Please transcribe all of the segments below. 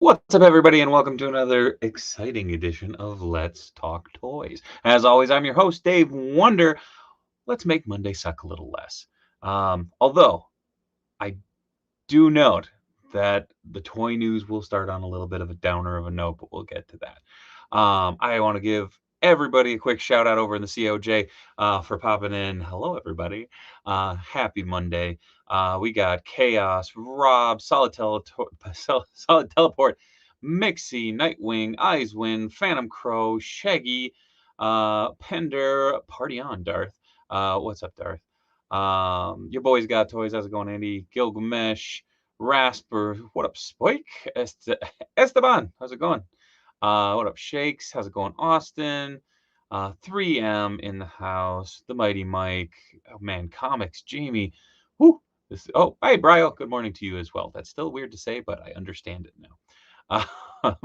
What's up, everybody, and welcome to another exciting edition of Let's Talk Toys. As always, I'm your host, Dave Wonder. Let's make Monday suck a little less. Although, I do note that the toy news will start on a little bit of a downer of a note, but we'll get to that. I want to give everybody a quick shout out over in the COJ for popping in. Hello, everybody. Happy Monday. We got Chaos, Rob, Solid Teleport, Mixie, Nightwing, Eyeswind, Phantom Crow, Shaggy, Pender, Party on, Darth. What's up, Darth? Your boys got toys. How's it going, Andy? Gilgamesh, Rasper. What up, Spike? Esteban. How's it going? What up, Shakes? How's it going, Austin? 3M in the house. The Mighty Mike. Oh man, Comics. Jamie. Whoo. Oh, hey, Brio. Good morning to you as well. That's still weird to say, but I understand it now. What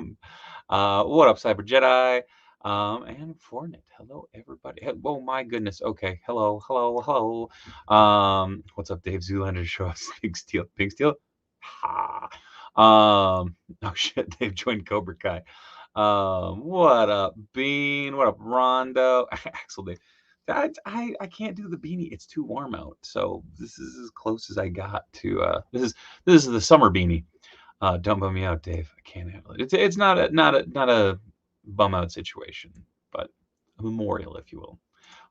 up, Cyber Jedi? And Fortnite. Hello, everybody. Oh my goodness. Okay. Hello, hello, hello. What's up, Dave Zoolander? Show us Pink Steel. Pink Steel. Ha. Oh shit. Dave joined Cobra Kai. What up, Bean? What up, Rondo? Axel Dave. I can't do the beanie. It's too warm out. So this is as close as I got to. This is the summer beanie. Don't bum me out, Dave. I can't handle it. It's not a bum out situation, but a memorial, if you will.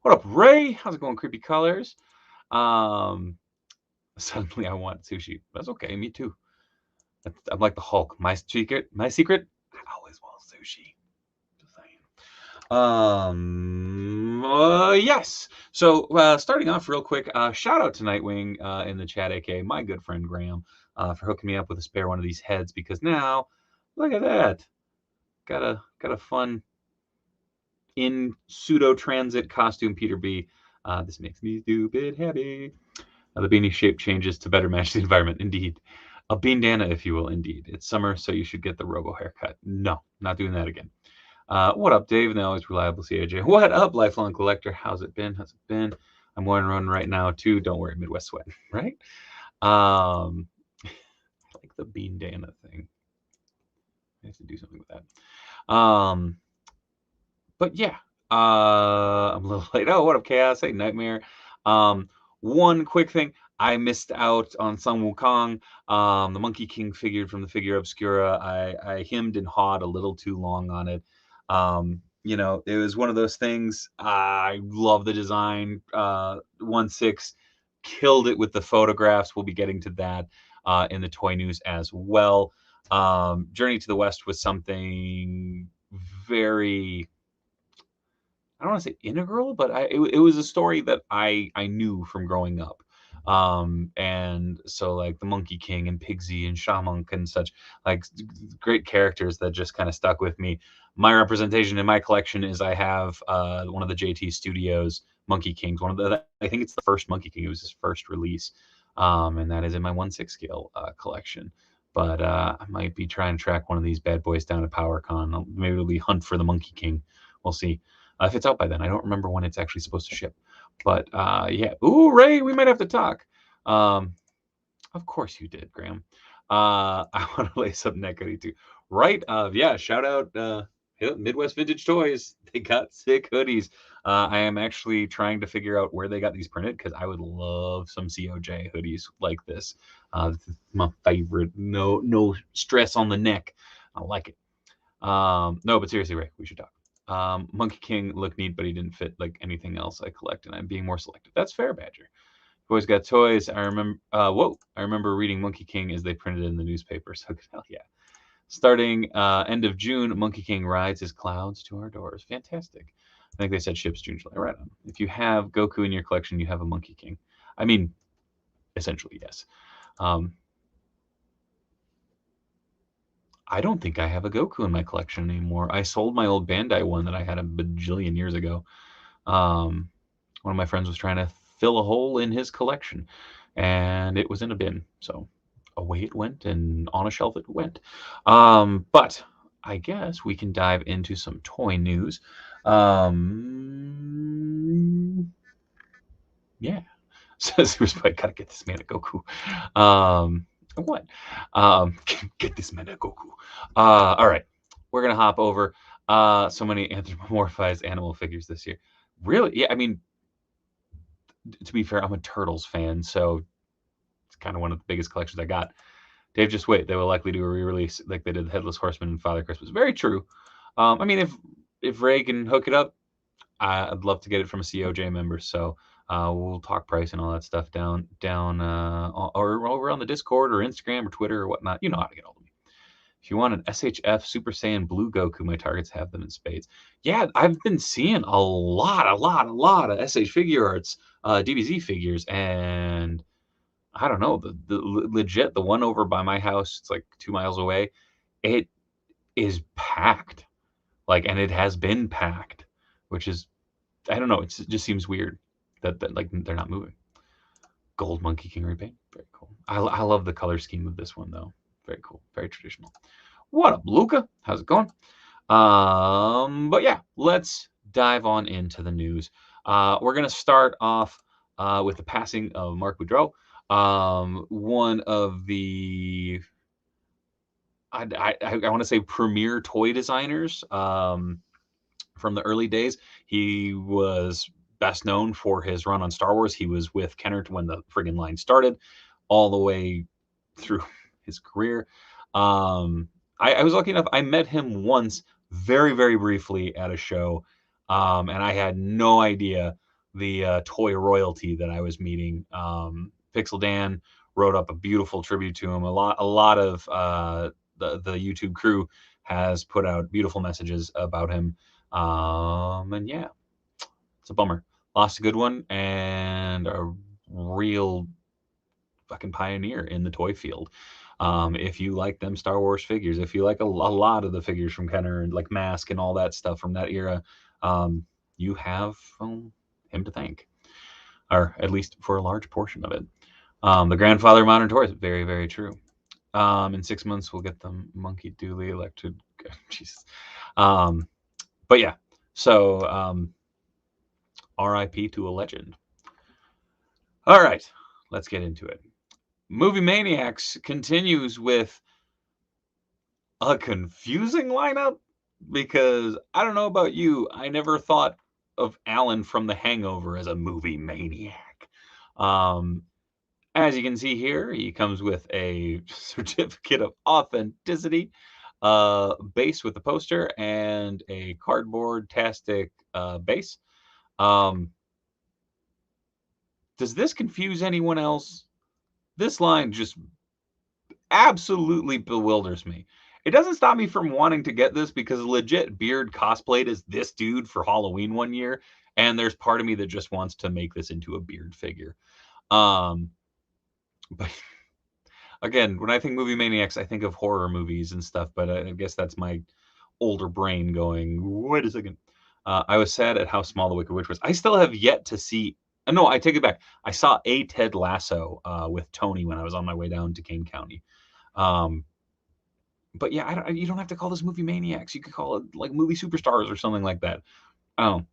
What up, Ray? How's it going, Creepy Colors? Suddenly I want sushi. That's okay. Me too. I'm like the Hulk. My secret. I always want sushi. Just saying. Yes. So starting off real quick, shout out to Nightwing in the chat, aka my good friend Graham, for hooking me up with a spare one of these heads because now, look at that, got a fun in pseudo transit costume Peter B. This makes me stupid happy. The beanie shape changes to better match the environment. Indeed. A beandana, if you will. Indeed. It's summer, so you should get the robo haircut. No, not doing that again. What up, Dave? And the always reliable CAJ. What up, lifelong collector? How's it been? I'm wearing one right now too. Don't worry, Midwest sweat, right? I like the beandana thing. I have to do something with that. But yeah, I'm a little late. Oh, what up, Chaos? Hey, Nightmare. One quick thing. I missed out on Sun Wukong, the Monkey King figure from the Figure Obscura. I hemmed and hawed a little too long on it. It was one of those things. I love the design. 1/6 killed it with the photographs. We'll be getting to that in the toy news as well. Journey to the West was something very, I don't want to say integral, but it was a story that I knew from growing up. And so like the Monkey King and Pigsy and Shamunk and such, like great characters that just kind of stuck with me. My representation in my collection is I have one of the JT Studios Monkey Kings, I think it's the first Monkey King. It was his first release, and that is in my 1/6 scale collection. But I might be trying to track one of these bad boys down at PowerCon. Maybe it'll be Hunt for the Monkey King. We'll see. If it's out by then. I don't remember when it's actually supposed to ship. But yeah. Ooh, Ray, we might have to talk. Of course you did, Graham. I want to lace up NECA too. Right? Yeah, shout out Midwest Vintage Toys. They got sick hoodies. I am actually trying to figure out where they got these printed because I would love some COJ hoodies like this. This is my favorite. No stress on the neck. I like it. No, but seriously, Ray, we should talk. Monkey King looked neat, but he didn't fit like anything else I collect, and I'm being more selective. That's fair, Badger. Boys got toys. I remember. I remember reading Monkey King as they printed it in the newspaper. So hell yeah. Starting end of June, Monkey King rides his clouds to our doors. Fantastic. I think they said ships June, July. Right on. If you have Goku in your collection, you have a Monkey King. I mean, essentially yes. I don't think I have a Goku in my collection anymore. I sold my old Bandai one that I had a bajillion years ago. One of my friends was trying to fill a hole in his collection, and it was in a bin. So away it went, and on a shelf it went. But I guess we can dive into some toy news. Yeah. Says Respect, gotta get this man a Goku. What? Get this man Goku. All right, we're gonna hop over. So many anthropomorphized animal figures this year. Really? Yeah. I mean, to be fair, I'm a Turtles fan, so it's kind of one of the biggest collections I got. Dave, just wait. They will likely do a re-release like they did the Headless Horseman and Father Christmas. Very true. I mean, if Ray can hook it up, I'd love to get it from a COJ member. So we'll talk price and all that stuff down or over on the Discord or Instagram or Twitter or whatnot. You know how to get hold of me. If you want an SHF Super Saiyan Blue Goku, my targets have them in spades. Yeah, I've been seeing a lot of SH figure arts, DBZ figures, and I don't know, the legit, the one over by my house, it's like 2 miles away, it is packed, like, and it has been packed, which is, I don't know, it just seems weird that like, they're not moving. Gold Monkey King repaint, very cool. I love the color scheme of this one, though. Very cool, very traditional. What up, Luca? How's it going? But yeah, let's dive on into the news. We're gonna start off with the passing of Mark Boudreau, one of the I want to say premier toy designers from the early days. He was best known for his run on Star Wars. He was with Kenner when the friggin' line started, all the way through his career. I was lucky enough. I met him once, very very briefly at a show, and I had no idea the toy royalty that I was meeting. Pixel Dan wrote up a beautiful tribute to him. A lot of the YouTube crew has put out beautiful messages about him. And yeah, it's a bummer. Lost a good one and a real fucking pioneer in the toy field. If you like them Star Wars figures, if you like a lot of the figures from Kenner and like Mask and all that stuff from that era, you have him to thank, or at least for a large portion of it. The grandfather of modern toys, very, very true. In 6 months, we'll get them Monkey Dooley elected. Jesus. But yeah, so RIP to a legend. All right, let's get into it. Movie Maniacs continues with a confusing lineup because I don't know about you, I never thought of Alan from The Hangover as a movie maniac. As you can see here, he comes with a certificate of authenticity, base with the poster, and a cardboard-tastic base. Does this confuse anyone else? This line just absolutely bewilders me. It doesn't stop me from wanting to get this because legit Beard cosplayed as this dude for Halloween one year, and there's part of me that just wants to make this into a Beard figure. But again, when I think movie maniacs, I think of horror movies and stuff, but I guess that's my older brain going, wait a second. I was sad at how small the Wicked Witch was. I still have yet to see. No, I take it back. I saw a Ted Lasso with Tony when I was on my way down to Kane County. But yeah, you don't have to call this movie maniacs. You could call it like movie superstars or something like that. Oh,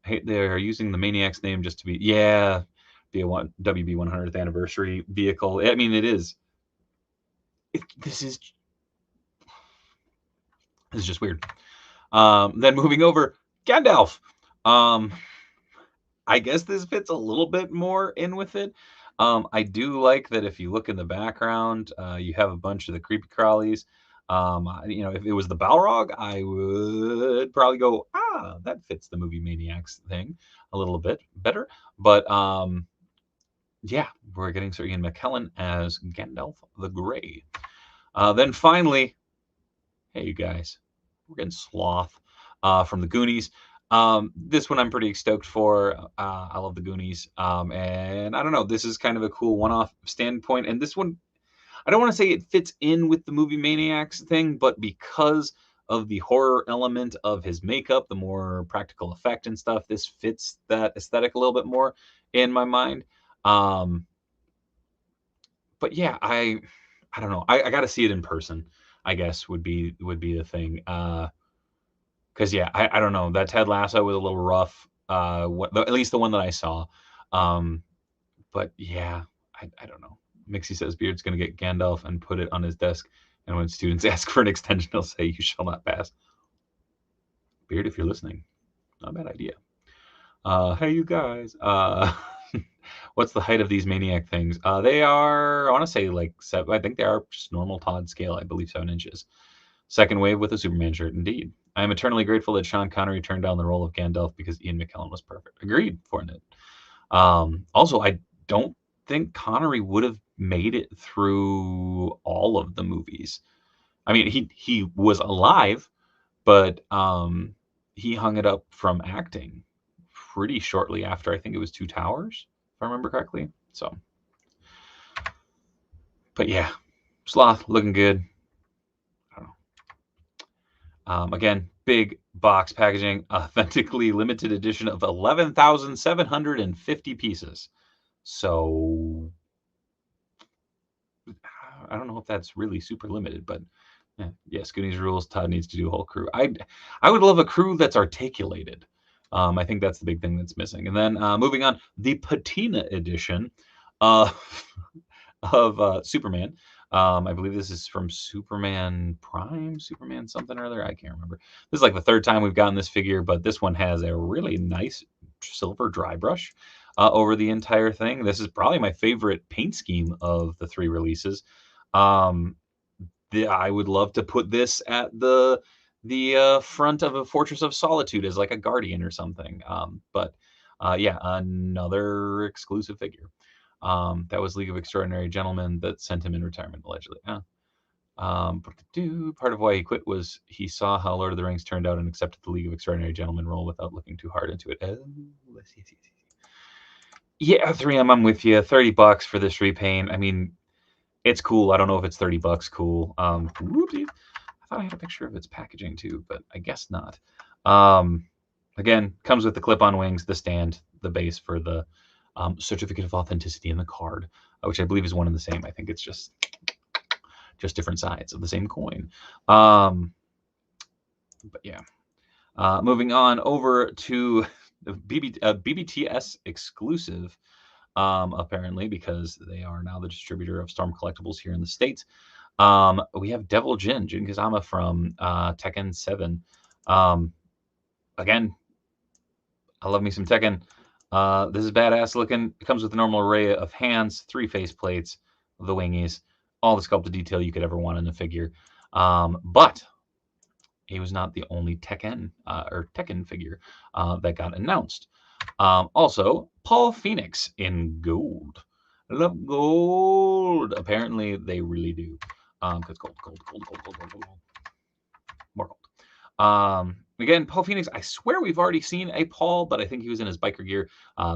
hey, they're using the Maniacs name just to be be a WB 100th anniversary vehicle. I mean, it is. This is just weird. Then moving over, Gandalf. I guess this fits a little bit more in with it. I do like that if you look in the background, you have a bunch of the creepy crawlies. If it was the Balrog, I would probably go, that fits the movie Maniacs thing a little bit better. But yeah, we're getting Sir Ian McKellen as Gandalf the Grey. Then finally, hey, you guys, we're getting Sloth from the Goonies. This one I'm pretty stoked for. I love the Goonies. And I don't know, this is kind of a cool one-off standpoint. And this one, I don't want to say it fits in with the movie Maniacs thing, but because of the horror element of his makeup, the more practical effect and stuff, this fits that aesthetic a little bit more in my mind. But yeah, I don't know. I got to see it in person, I guess would be the thing. Because yeah, I don't know. That Ted Lasso was a little rough. At least the one that I saw. But yeah, I don't know. Mixie says Beard's going to get Gandalf and put it on his desk, and when students ask for an extension, he'll say, "You shall not pass." Beard, if you're listening, not a bad idea. Hey, you guys. What's the height of these Maniac things? They are, I want to say like 7. I think they are just normal Todd scale. I believe 7 inches. Second wave with a Superman shirt, indeed. I am eternally grateful that Sean Connery turned down the role of Gandalf because Ian McKellen was perfect. Agreed, Fortnite. Also, I don't think Connery would have made it through all of the movies. I mean, he was alive, but he hung it up from acting pretty shortly after. I think it was Two Towers, if I remember correctly. So, but yeah, Sloth looking good. I don't know. Again, big box packaging, authentically limited edition of 11,750 pieces. So I don't know if that's really super limited, but yeah, Scoonies rules. Todd needs to do a whole crew. I would love a crew that's articulated. I think that's the big thing that's missing. And then moving on, the patina edition of Superman. I believe this is from Superman Prime, Superman something or other. I can't remember. This is like the third time we've gotten this figure, but this one has a really nice silver dry brush over the entire thing. This is probably my favorite paint scheme of the 3 releases. I would love to put this at the front of a Fortress of Solitude as like a guardian or something. But yeah, another exclusive figure. That was League of Extraordinary Gentlemen that sent him in retirement, allegedly. Part of why he quit was he saw how Lord of the Rings turned out and accepted the League of Extraordinary Gentlemen role without looking too hard into it. Let's see. Yeah, 3M, I'm with you. $30 for this repaint. I mean, it's cool. I don't know if it's $30 cool. Whoopsie. I thought I had a picture of its packaging too, but I guess not. Again, comes with the clip-on wings, the stand, the base for the certificate of authenticity in the card, which I believe is one and the same. I think it's just different sides of the same coin. But yeah. Moving on over to BBTS exclusive, apparently, because they are now the distributor of Storm Collectibles here in the States. We have Devil Jin Kazama from Tekken 7. Again, I love me some Tekken. This is badass looking. It comes with a normal array of hands, 3 face plates, the wingies, all the sculpted detail you could ever want in a figure. But he was not the only Tekken figure that got announced. Also, Paul Phoenix in gold. I love gold. Apparently, they really do. Because gold. More gold. Again, Paul Phoenix, I swear we've already seen a Paul, but I think he was in his biker gear.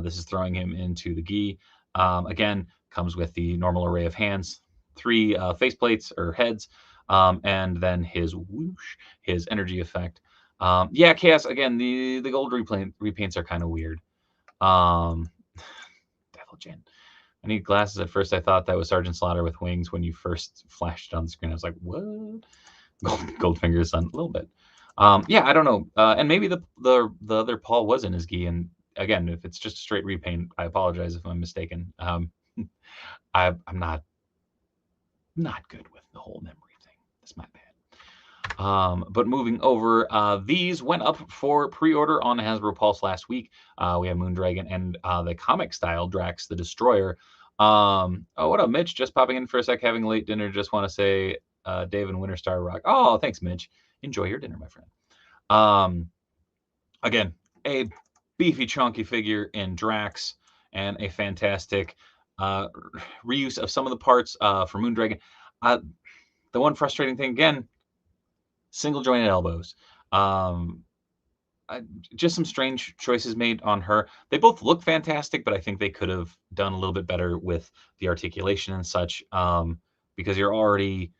This is throwing him into the gi. Again, comes with the normal array of hands, 3 faceplates or heads, and then his whoosh, his energy effect. Yeah, Chaos, again, the gold repaints are kind of weird. Devil Jin. I need glasses. At first, I thought that was Sergeant Slaughter with wings. When you first flashed it on the screen, I was like, what? Goldfinger's son, a little bit. Yeah, I don't know. And maybe the other Paul was in his gi. And again, if it's just a straight repaint, I apologize if I'm mistaken. I'm not good with the whole memory thing. That's my bad. But moving over, these went up for pre-order on Hasbro Pulse last week. We have Moondragon and the comic style Drax the Destroyer. Oh, what up, Mitch? Just popping in for a sec, having late dinner. Just want to say, Dave and Winterstar rock. Oh, thanks, Mitch. Enjoy your dinner, my friend. Again, a beefy, chunky figure in Drax and a fantastic reuse of some of the parts for Moondragon. The one frustrating thing, again, single jointed elbows. Just some strange choices made on her. They both look fantastic, but I think they could have done a little bit better with the articulation and such, because you're already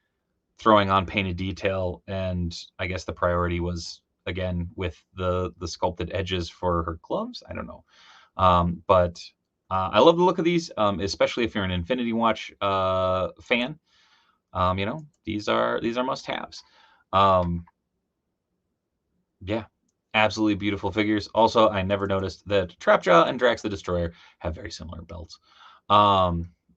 throwing on painted detail, and I guess the priority was, again, with the sculpted edges for her gloves. I don't know. But I love the look of these, especially if you're an Infinity Watch fan. These are must-haves. Yeah, absolutely beautiful figures. Also, I never noticed that Trapjaw and Drax the Destroyer have very similar belts.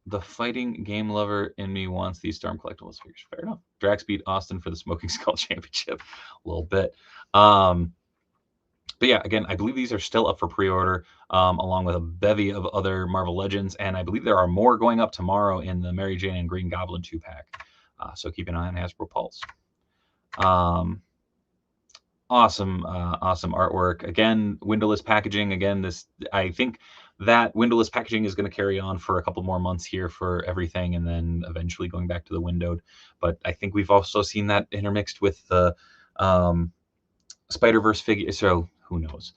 The fighting game lover in me wants these Storm Collectibles figures. Fair enough. Drax beat Austin for the Smoking Skull Championship. A little bit. But yeah, again, I believe these are still up for pre-order, along with a bevy of other Marvel Legends, and I believe there are more going up tomorrow in the Mary Jane and Green Goblin 2-pack. So keep an eye on Hasbro Pulse. Awesome artwork. Again, windowless packaging. Again, I think that windowless packaging is going to carry on for a couple more months here for everything, and then eventually going back to the windowed. But I think we've also seen that intermixed with the Spider-Verse figure. So who knows?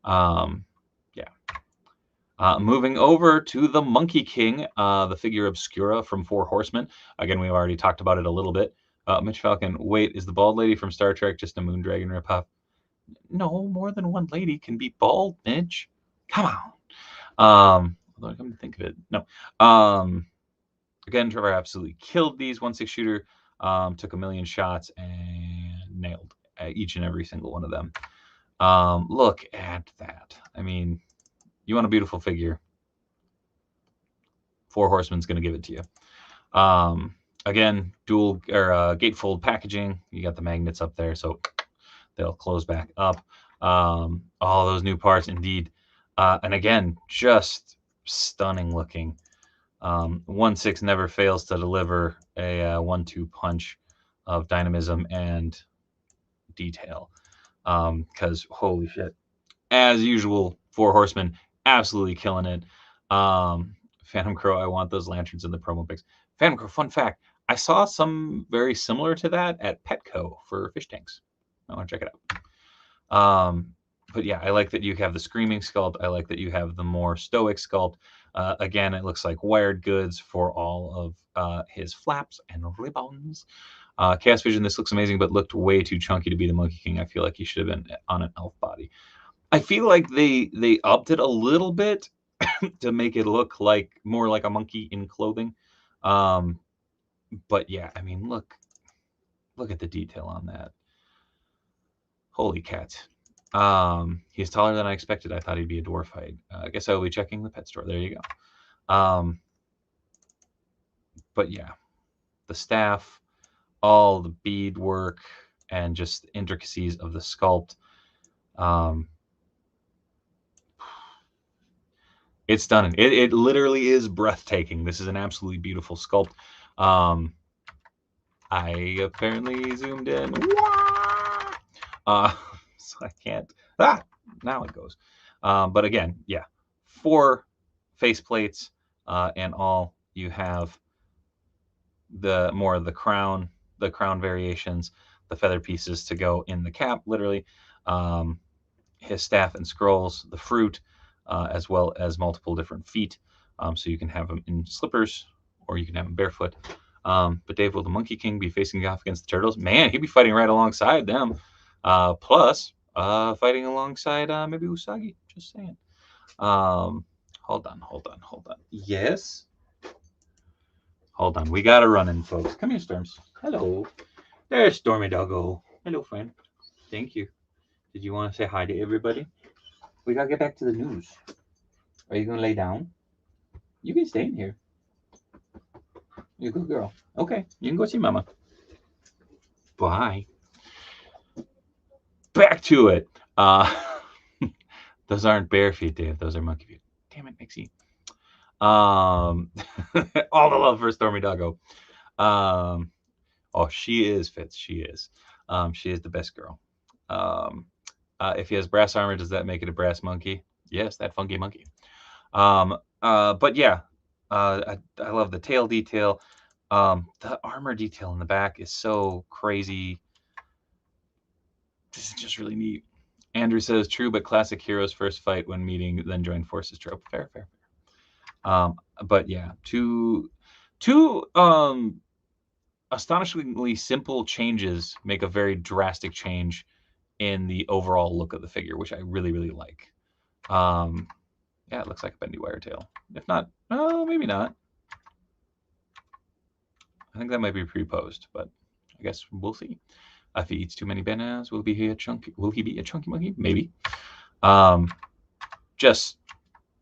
Yeah. Moving over to the Monkey King, the figure Obscura from Four Horsemen. Again, we've already talked about it a little bit. Mitch Falcon, wait, is the bald lady from Star Trek just a Moondragon ripoff? No, more than one lady can be bald, Mitch. Come on. Although I come to think of it, no. Again, Trevor absolutely killed these 1/6 shooter. Took a million shots and nailed each and every single one of them. Look at that. I mean, you want a beautiful figure, Four Horsemen's going to give it to you. Again, dual or gatefold packaging. You got the magnets up there, so they'll close back up. All those new parts, indeed. And again, just stunning looking. 1/6 never fails to deliver a 1-2 punch of dynamism and detail. Because holy shit, as usual, Four Horsemen absolutely killing it. Phantom Crow, I want those lanterns in the promo pics. Phantom Crow, fun fact, I saw some very similar to that at Petco for fish tanks. I want to check it out. But yeah, I like that you have the Screaming sculpt. I like that you have the more stoic sculpt. Again, it looks like wired goods for all of his flaps and ribbons. Chaos Vision, this looks amazing, but looked way too chunky to be the Monkey King. I feel like he should have been on an elf body. I feel like they upped it a little bit to make it look like more like a monkey in clothing. But yeah, I mean, look at the detail on that. Holy cats. He's taller than I expected. I thought he'd be a dwarf height. I guess I will be checking the pet store. There you go. But yeah, the staff, all the bead work, and just the intricacies of the sculpt. It's stunning. It literally is breathtaking. This is an absolutely beautiful sculpt. I apparently zoomed in. So I can't. Now it goes. But again, yeah, 4 face plates, and all you have the more of the crown variations, the feather pieces to go in the cap, literally, his staff and scrolls, the fruit, as well as multiple different feet. So you can have them in slippers or you can have them barefoot. But Dave, will the Monkey King be facing off against the Turtles? Man, he'd be fighting right alongside them. Plus, fighting alongside maybe Usagi. Just saying. Hold on. Yes? Hold on. We got to run in, folks. Come here, Storms. Hello. There's Stormy Doggo. Hello, friend. Thank you. Did you want to say hi to everybody? We got to get back to the news. Are you going to lay down? You can stay in here. You're a good girl. Okay, you can go see Mama. Bye. Back to it. Those aren't bare feet, Dave. Those are monkey feet. Damn it, Mixie. All the love for Stormy Doggo. Oh, she is, Fitz. She is. She is the best girl. If he has brass armor, does that make it a brass monkey? Yes, that funky monkey. But yeah, I love the tail detail. The armor detail in the back is so crazy. This is just really neat. Andrew says, true, but classic heroes first fight when meeting, then join forces trope. Fair. But yeah, two astonishingly simple changes make a very drastic change in the overall look of the figure, which I really, really like. Yeah, it looks like a bendy wire tail. If not, maybe not. I think that might be pre-posed, but I guess we'll see. If he eats too many bananas, will he be a chunky monkey? Maybe. Just,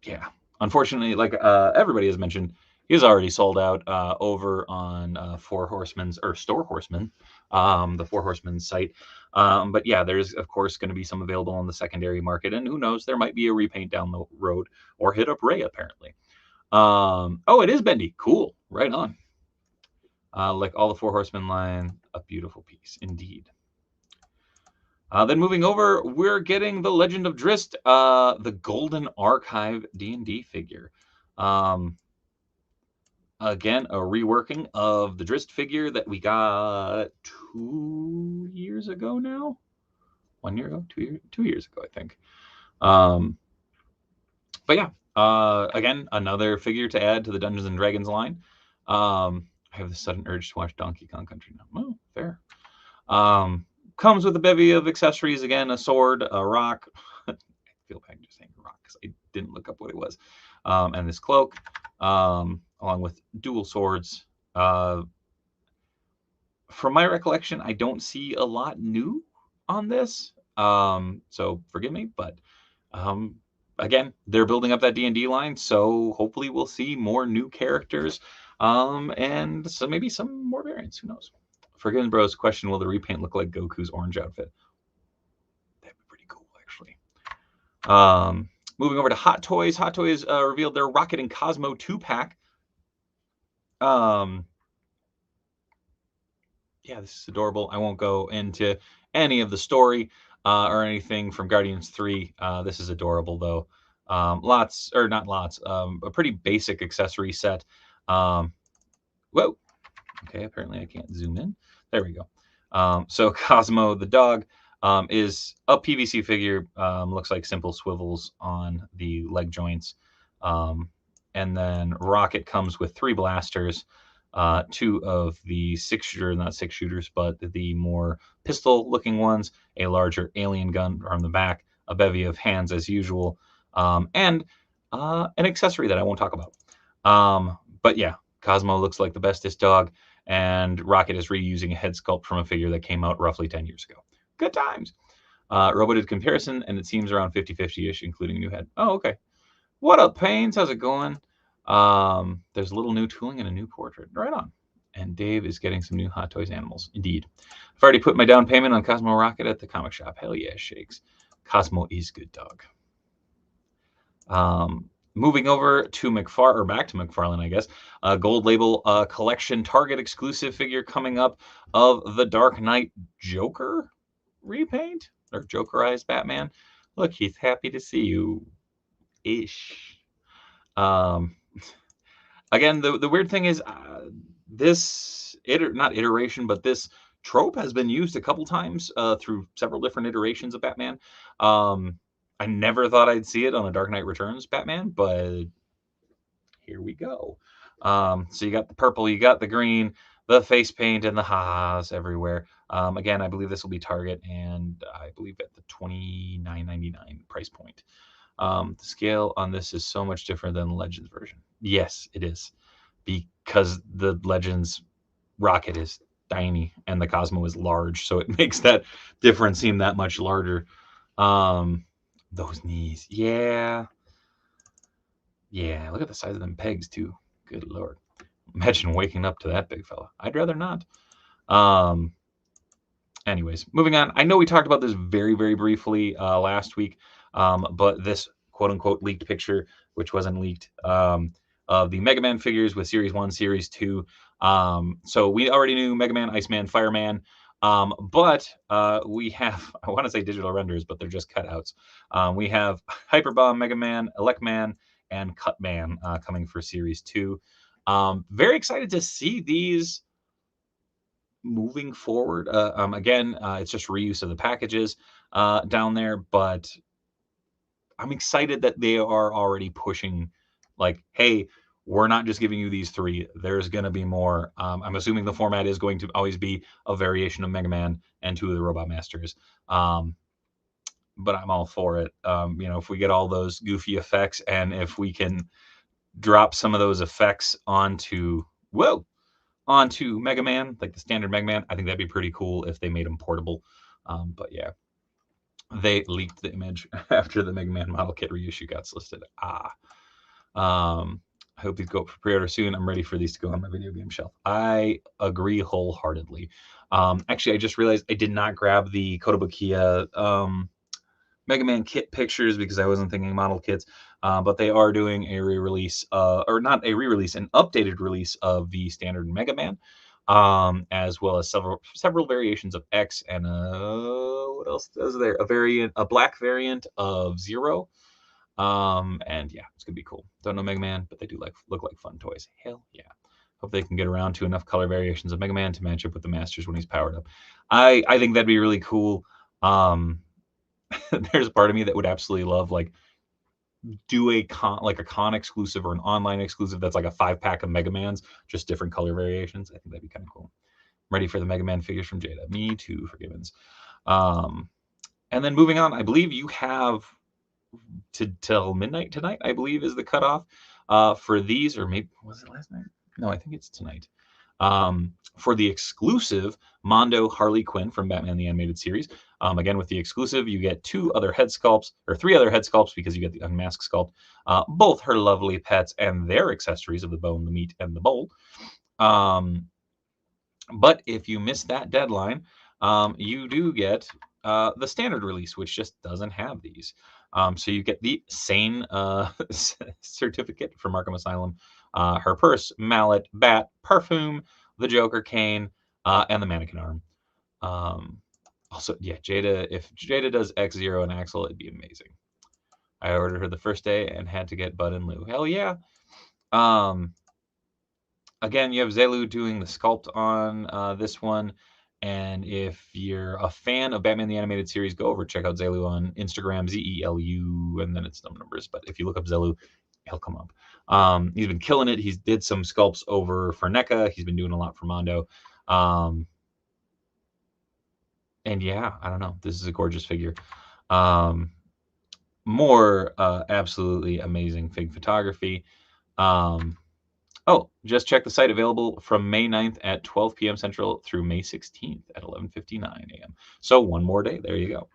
yeah. Unfortunately, like everybody has mentioned, He's already sold out over on Four Horsemen's or Store Horseman, the Four Horsemen site. But yeah, there's of course going to be some available on the secondary market, and who knows, there might be a repaint down the road or hit up Ray apparently. Oh, it is bendy. Cool. Right on. Like all the Four Horsemen line, a beautiful piece indeed. Then moving over, we're getting the Legend of Drizzt, the Golden Archive D&D figure. Again, a reworking of the Drizzt figure that we got 2 years ago now. 1 year ago, 2 years ago, I think. But yeah, again, another figure to add to the Dungeons and Dragons line. I have this sudden urge to watch Donkey Kong Country now. Oh, fair. Comes with a bevy of accessories. Again, a sword, a rock. I feel bad just saying rock because I didn't look up what it was. And this cloak, along with dual swords. From my recollection, I don't see a lot new on this. So forgive me, but again, they're building up that D&D line, so hopefully we'll see more new characters, and so maybe some more variants. Who knows? Forgiven Bros question: will the repaint look like Goku's orange outfit? That'd be pretty cool, actually. Moving over to Hot Toys. Hot Toys revealed their Rocket and Cosmo 2-pack. Yeah, this is adorable. I won't go into any of the story or anything from Guardians 3. This is adorable, though. Lots, or not lots, a pretty basic accessory set. Whoa. Okay, apparently I can't zoom in. There we go. So Cosmo, the dog, is a PVC figure. Looks like simple swivels on the leg joints. And then Rocket comes with 3 blasters, 2 of the 6-shooter, not 6-shooters, but the more pistol-looking ones, a larger alien gun from the back, a bevy of hands as usual, and an accessory that I won't talk about. But yeah, Cosmo looks like the bestest dog, and Rocket is reusing a head sculpt from a figure that came out roughly 10 years ago. Good times. Robo did comparison, and it seems around 50-50-ish, including a new head. Oh, okay. What up, Pains? How's it going? There's a little new tooling and a new portrait. Right on. And Dave is getting some new Hot Toys animals. Indeed. I've already put my down payment on Cosmo Rocket at the comic shop. Hell yeah, shakes. Cosmo is good dog. Moving over to back to McFarlane, I guess. Gold label collection Target exclusive figure coming up of the Dark Knight Joker repaint or Jokerized Batman. Look, he's happy to see you. Ish. Again, the weird thing is this not iteration, but this trope has been used a couple times through several different iterations of Batman. I never thought I'd see it on a Dark Knight Returns Batman, but here we go. So you got the purple, you got the green, the face paint, and the ha-has everywhere. Again, I believe this will be Target, and I believe at the $29.99 price point. The scale on this is so much different than the Legends version. Yes, it is, because the Legends Rocket is tiny and the Cosmo is large, so it makes that difference seem that much larger. Those knees, yeah, look at the size of them pegs too. Good lord, imagine waking up to that big fella. I'd rather not. Anyways, moving on. I know we talked about this very, very briefly last week, but this quote-unquote leaked picture, which wasn't leaked, of the Mega Man figures with Series 1, Series 2. So we already knew Mega Man, Iceman, Fireman, but we have, I want to say digital renders, but they're just cutouts. We have Hyperbomb, Mega Man, Elecman, and Cutman coming for Series 2. Very excited to see these moving forward. Again, it's just reuse of the packages down there, but I'm excited that they are already pushing, like, hey, we're not just giving you these 3. There's going to be more. I'm assuming the format is going to always be a variation of Mega Man and 2 of the Robot Masters. But I'm all for it. If we get all those goofy effects, and if we can drop some of those effects onto Mega Man, like the standard Mega Man, I think that'd be pretty cool if they made them portable. But yeah, they leaked the image after the Mega Man model kit reissue got listed. I hope these go up for pre-order soon. I'm ready for these to go on my video game shelf. I agree wholeheartedly. Actually, I just realized I did not grab the Kotobukiya Mega Man kit pictures because I wasn't thinking model kits, but they are doing a re-release, or not a re-release, an updated release of the standard Mega Man, as well as several variations of X and what else is there? A black variant of Zero. And yeah, it's gonna be cool. Don't know Mega Man, but they do look like fun toys. Hell yeah. Hope they can get around to enough color variations of Mega Man to match up with the Masters when he's powered up. I think that'd be really cool. There's a part of me that would absolutely love do a con exclusive or an online exclusive that's like a 5-pack of Mega Mans, just different color variations. I think that'd be kind of cool. I'm ready for the Mega Man figures from Jada. Me too, for Gibbons. And then moving on, I believe you have till midnight tonight, I believe, is the cutoff for these, or maybe was it last night? No, I think it's tonight. For the exclusive Mondo Harley Quinn from Batman the Animated Series. Again, with the exclusive, you get 2 other head sculpts, or 3 other head sculpts because you get the unmasked sculpt, both her lovely pets and their accessories of the bone, the meat, and the bowl. But if you miss that deadline, you do get the standard release, which just doesn't have these. So you get the Sane certificate from Arkham Asylum, her purse, mallet, bat, perfume, the Joker cane, and the mannequin arm. Also, yeah, Jada. If Jada does X-Zero and Axel, it'd be amazing. I ordered her the first day and had to get Bud and Lou. Hell yeah. Again, you have Zelu doing the sculpt on this one. And if you're a fan of Batman the Animated Series, go over check out Zelu on Instagram, Zelu, and then it's numbers. But if you look up Zelu, he'll come up. He's been killing it. He's did some sculpts over for NECA. He's been doing a lot for Mondo. And yeah, I don't know. This is a gorgeous figure. More absolutely amazing fig photography. Oh, just check the site, available from May 9th at 12 p.m. Central through May 16th at 11:59 a.m. So one more day. There you go.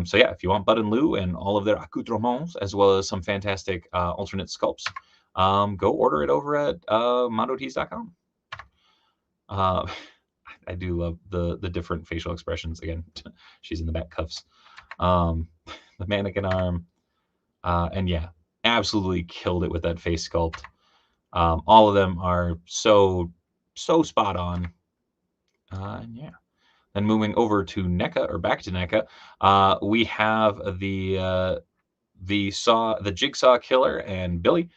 So yeah, if you want Bud and Lou and all of their accoutrements, as well as some fantastic alternate sculpts, go order it over at mondotees.com. I do love the different facial expressions. Again, she's in the back cuffs. The mannequin arm. And yeah, absolutely killed it with that face sculpt. All of them are so spot on. And yeah. Then moving over to NECA, or back to NECA, we have the Jigsaw Killer and Billy,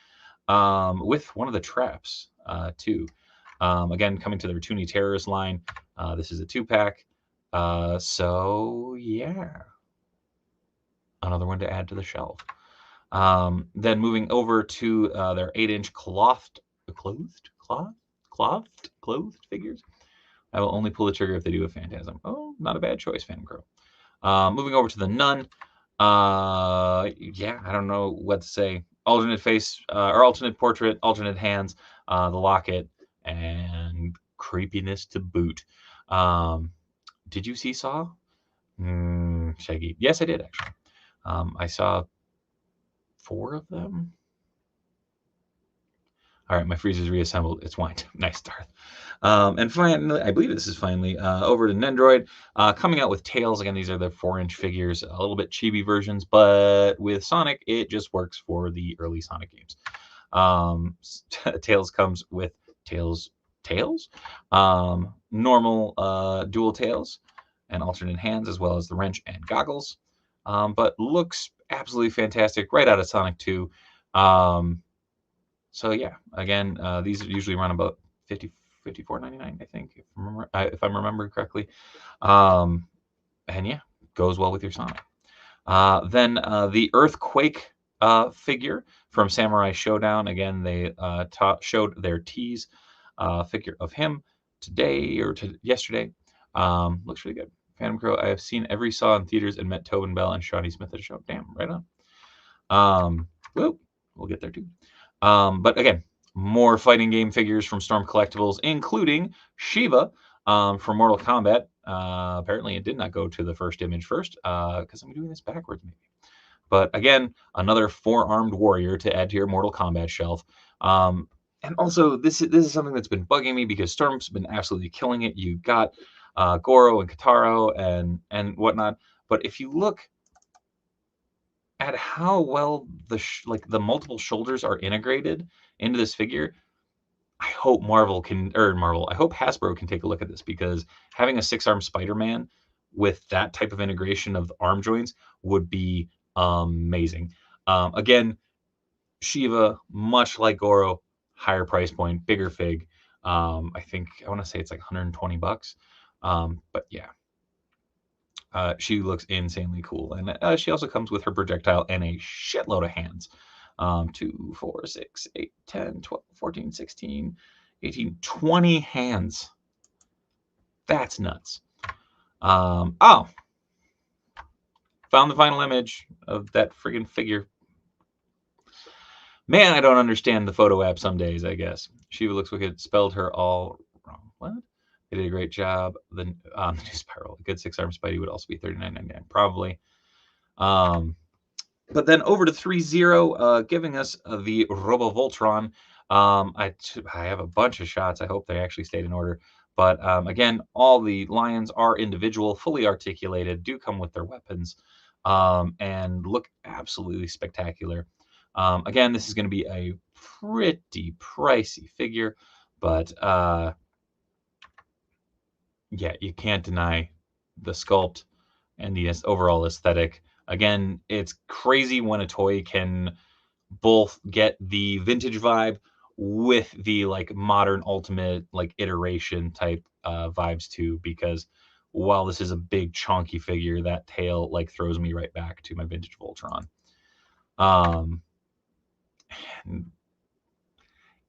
with one of the traps too. Again, coming to the Rotuni Terrorist line. This is a 2-pack. So yeah, another one to add to the shelf. Then moving over to their 8-inch clothed figures. I will only pull the trigger if they do a Phantasm. Oh, not a bad choice, Phantom Crow. Moving over to the Nun. Yeah, I don't know what to say. Alternate face, or alternate portrait, alternate hands, the locket, and creepiness to boot. Did you see Saw? Shaggy. Yes, I did, actually. I saw 4 of them. All right, my freezer's reassembled. It's wine. Nice, Darth. And finally, I believe this is finally over to Nendroid, coming out with Tails. Again, these are the 4-inch figures, a little bit chibi versions, but with Sonic, it just works for the early Sonic games. Tails comes with tails, normal dual tails, and alternate hands, as well as the wrench and goggles. But looks absolutely fantastic right out of Sonic 2. So yeah, again, these usually run about $54.99, I think, if I'm remembering correctly. And yeah, goes well with your Sonic. Then the Earthquake figure from Samurai Showdown. Again, they showed their tease figure of him today or yesterday. Looks really good. Phantom Crow. I have seen every Saw in theaters and met Tobin Bell and Shawnee Smith at a show. Damn, right on. We'll get there too. But again, more fighting game figures from Storm Collectibles, including Shiva from Mortal Kombat. Apparently, it did not go to the first image first, because I'm doing this backwards, maybe. But again, another 4-armed warrior to add to your Mortal Kombat shelf. And also, this is something that's been bugging me because Storm's been absolutely killing it. You got Goro and Kataro and whatnot. But if you look at how well the multiple shoulders are integrated into this figure, I hope I hope Hasbro can take a look at this, because having a 6-arm Spider-Man with that type of integration of the arm joints would be amazing. Again, Shiva, much like Goro, higher price point, bigger fig. I think I want to say it's like $120. But yeah, she looks insanely cool, and she also comes with her projectile and a shitload of hands. 2, 4, 6, 8, 10, 12, 14, 16, 18, 20 hands. That's nuts. Oh, found the final image of that friggin' figure. Man, I don't understand the photo app some days, I guess. Shiva looks wicked. Spelled her all wrong. What? They did a great job. The new Spiral, a good 6-arm Spidey would also be $39.99, probably. But then over to Threezero, giving us the Robo Voltron. I have a bunch of shots. I hope they actually stayed in order. But again, all the lions are individual, fully articulated, do come with their weapons, and look absolutely spectacular. Again, this is going to be a pretty pricey figure, but yeah, you can't deny the sculpt and the overall aesthetic. Again, it's crazy when a toy can both get the vintage vibe with the like modern ultimate like iteration type vibes too, because while this is a big chunky figure, that tail like throws me right back to my vintage Voltron.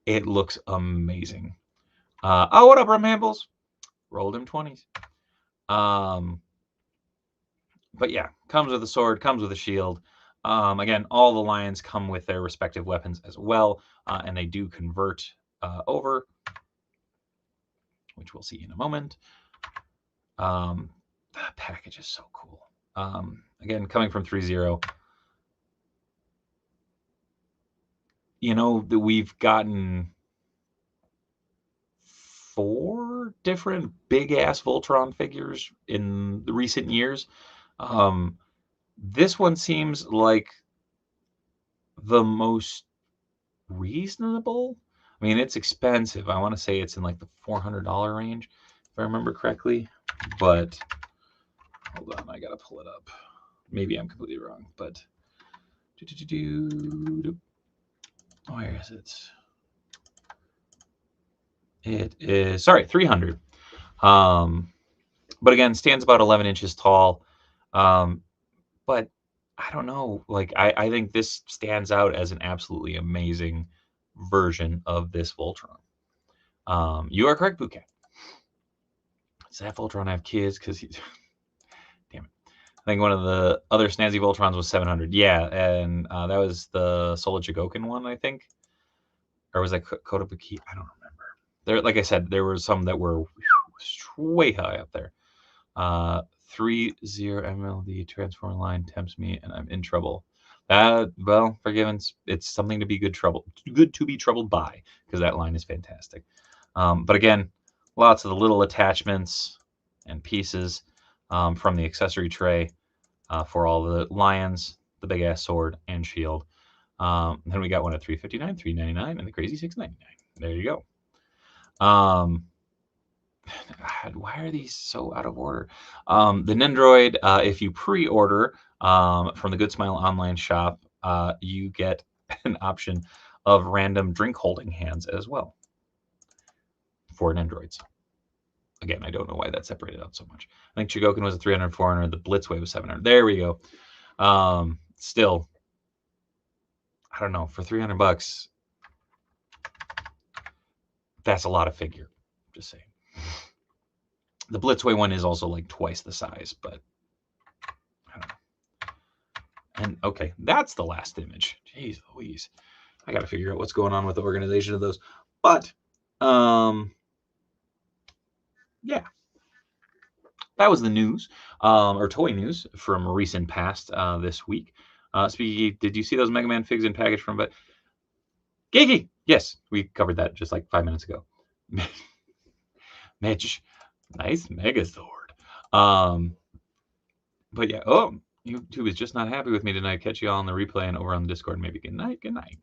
It looks amazing. Oh, what up, Ramhambles? Rolled him 20s. But yeah, comes with a sword, comes with a shield. Again, all the lions come with their respective weapons as well, and they do convert over, which we'll see in a moment. That package is so cool. Again, coming from Threezero, you know, that we've gotten 4 different big-ass Voltron figures in the recent years. This one seems like the most reasonable. I mean, it's expensive. I want to say it's in like the $400 range, if I remember correctly. But hold on, I gotta pull it up. Maybe I'm completely wrong, but where is it? It is, sorry, 300. But again, stands about 11 inches tall. But I don't know. Like, I think this stands out as an absolutely amazing version of this Voltron. You are correct, Bouquet. Does that Voltron have kids? Because he, damn it. I think one of the other snazzy Voltrons was 700. Yeah, and that was the Solar Chigokin one, I think. Or was that Kotobuki? I don't remember. There, like I said, there were some that were way high up there. 3-0 MLD transformer line tempts me, and I'm in trouble. Well, forgiven. It's something to be good to be troubled by, because that line is fantastic. But again, lots of the little attachments and pieces from the accessory tray for all the lions, the big ass sword and shield. Then we got one at $359, $399, and the crazy $699. There you go. God, why are these so out of order? The Nendroid, if you pre-order from the Good Smile online shop, you get an option of random drink holding hands as well for Nendroids. Again, I don't know why that separated out so much. I think Chigokin was a 300, 400. The Blitzway was 700. There we go. Still, I don't know. For $300, that's a lot of figure. Just saying. The Blitzway one is also like twice the size, but I don't know. And okay, that's the last image. Jeez Louise. I got to figure out what's going on with the organization of those. But, yeah. That was the news, or toy news from recent past this week. Speaking, did you see those Mega Man figs in package from? But Geeky! Yes, we covered that just like 5 minutes ago. Mitch, nice Megazord. But yeah, oh, YouTube is just not happy with me tonight. Catch you all on the replay and over on the Discord. Maybe good night, good night.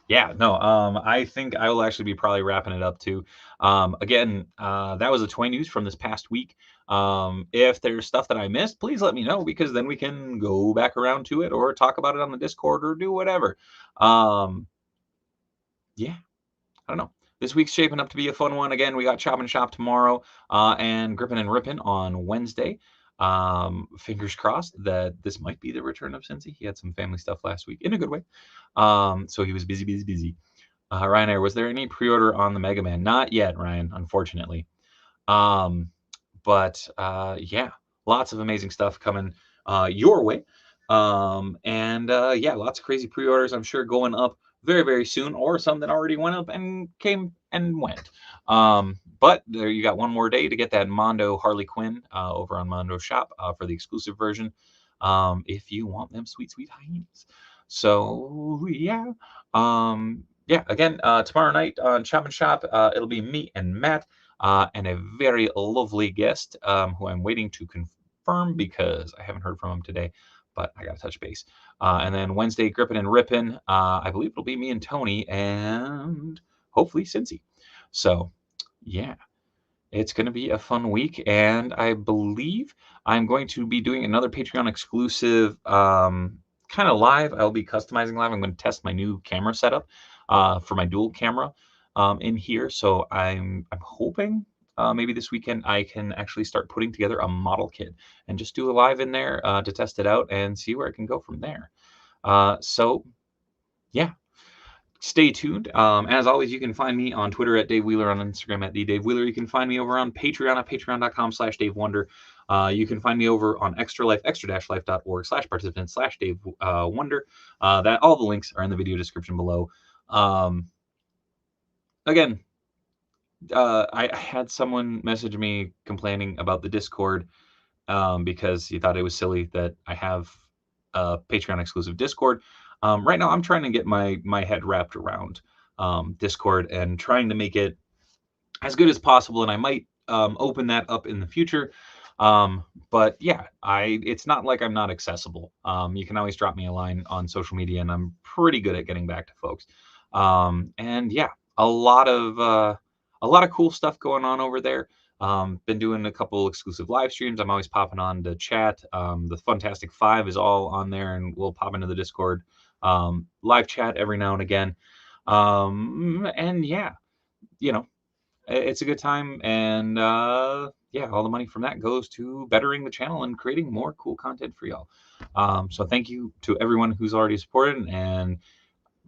Yeah, no, I think I will actually be probably wrapping it up too. Again, that was the toy news from this past week. If there's stuff that I missed, please let me know, because then we can go back around to it or talk about it on the Discord or do whatever. Yeah, I don't know. This week's shaping up to be a fun one. Again, we got Chop and Shop tomorrow, and Grippin' and Rippin' on Wednesday. Fingers crossed that this might be the return of Cincy. He had some family stuff last week in a good way. So he was busy. Ryan Air, was there any pre-order on the Mega Man? Not yet, Ryan, unfortunately. But yeah, lots of amazing stuff coming your way. Yeah, lots of crazy pre-orders, I'm sure, going up very, very soon, or some that already went up and came and went. But there, you got one more day to get that Mondo Harley Quinn over on Mondo Shop for the exclusive version, if you want them sweet, sweet hyenas. So yeah, yeah. Again, tomorrow night on Chop and Shop, it'll be me and Matt, and a very lovely guest who I'm waiting to confirm because I haven't heard from him today, but I got to touch base. And then Wednesday, Grippin' and Rippin', I believe it'll be me and Tony, and hopefully Cincy. So yeah, it's going to be a fun week, and I believe I'm going to be doing another Patreon exclusive kind of live. I'll be customizing live. I'm going to test my new camera setup for my dual camera in here. So I'm hoping maybe this weekend I can actually start putting together a model kit and just do a live in there to test it out and see where it can go from there. So yeah, stay tuned. As always, you can find me on Twitter at Dave Wheeler, on Instagram at @DaveWheeler. You can find me over on Patreon at patreon.com/DaveWonder. You can find me over on Extra Life, extra-life.org/participant/Dave Wonder. That all the links are in the video description below. Again, I had someone message me complaining about the Discord because he thought it was silly that I have a Patreon exclusive Discord. Right now, I'm trying to get my head wrapped around Discord and trying to make it as good as possible. And I might open that up in the future. But yeah, it's not like I'm not accessible. You can always drop me a line on social media, and I'm pretty good at getting back to folks. And yeah, a lot of cool stuff going on over there. Been doing a couple exclusive live streams. I'm always popping on to chat. The Fantastic Five is all on there, and we'll pop into the Discord live chat every now and again. And yeah, you know, it's a good time. And yeah, all the money from that goes to bettering the channel and creating more cool content for y'all. So thank you to everyone who's already supported, and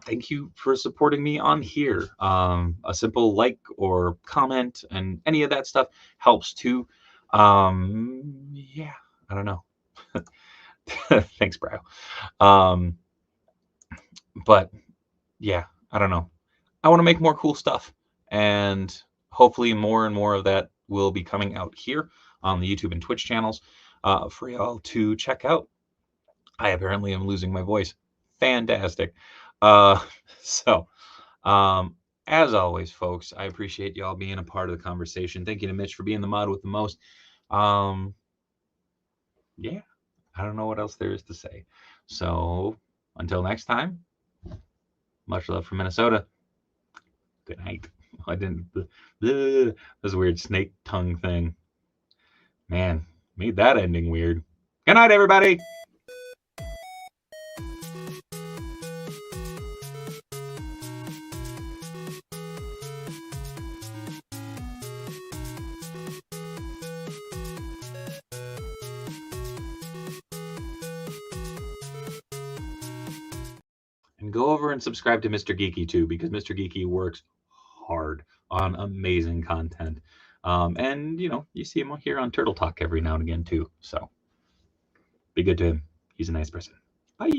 thank you for supporting me on here. A simple like or comment and any of that stuff helps too. Yeah, I don't know. Thanks, bro. But yeah, I don't know. I want to make more cool stuff, and hopefully more and more of that will be coming out here on the YouTube and Twitch channels for y'all to check out. I apparently am losing my voice. Fantastic. So, as always, folks, I appreciate y'all being a part of the conversation. Thank you to Mitch for being the mod with the most. Yeah, I don't know what else there is to say. So, until next time, much love from Minnesota. Good night. I didn't. That was a weird snake tongue thing. Man, made that ending weird. Good night, everybody. And go over and subscribe to Mr. Geeky too, because Mr. Geeky works hard on amazing content. And you see him here on Turtle Talk every now and again too. So be good to him. He's a nice person. Bye.